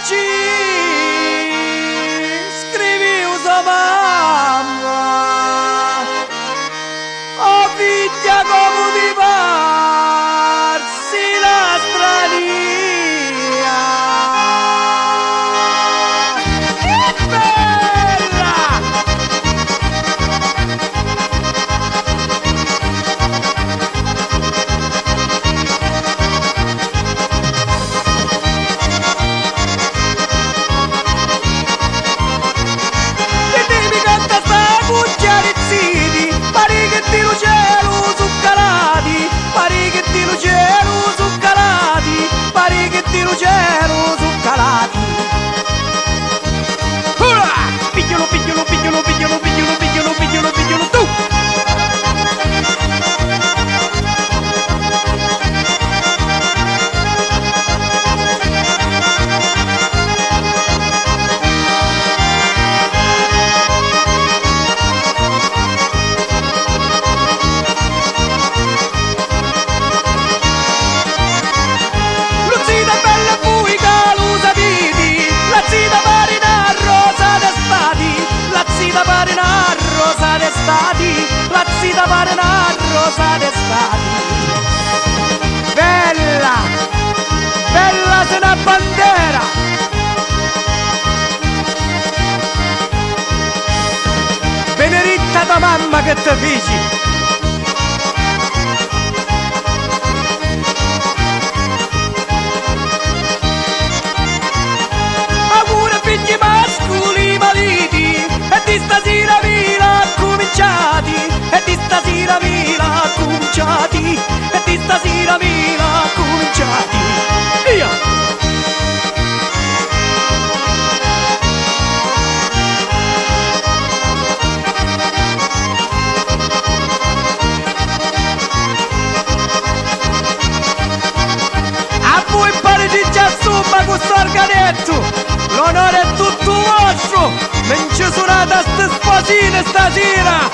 oggi scrivi usa mamma, oh figlia come ti parsi la strania, che bella! Cielo su calati, piglialo, piglialo, piglialo, piglialo, piglialo, piglialo, piglialo, piglialo tu. La zita pare una rosa d'estate, bella, bella se una bandiera, beneditta tua mamma che te feci. Auguri figli mascoli maliti e di stasera e di stasera vila cominciati, e di stasera vila cominciati, via! A voi pare di già somma questo organetto, l'onore è tutto vostro, non ci suonate a ste sposine stasera!